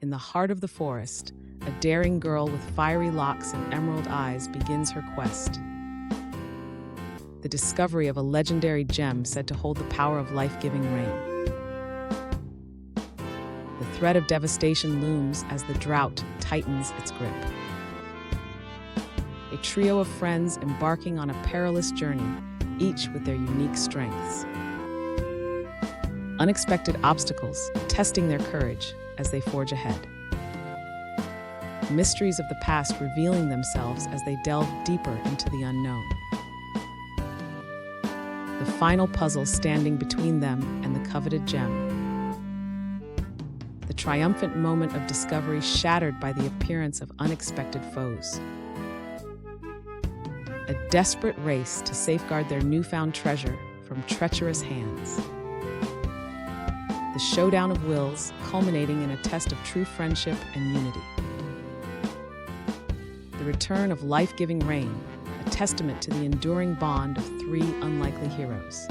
in the heart of the forest, a daring girl with fiery locks and emerald eyes begins her quest. The discovery of a legendary gem said to hold the power of life-giving rain. The threat of devastation looms as the drought tightens its grip. A trio of friends embarking on a perilous journey, each with their unique strengths. Unexpected obstacles testing their courage as they forge ahead. Mysteries of the past revealing themselves as they delve deeper into the unknown. The final puzzle standing between them and the coveted gem. The triumphant moment of discovery shattered by the appearance of unexpected foes. A desperate race to safeguard their newfound treasure from treacherous hands. The showdown of wills culminating in a test of true friendship and unity. The return of life-giving rain, a testament to the enduring bond of three unlikely heroes.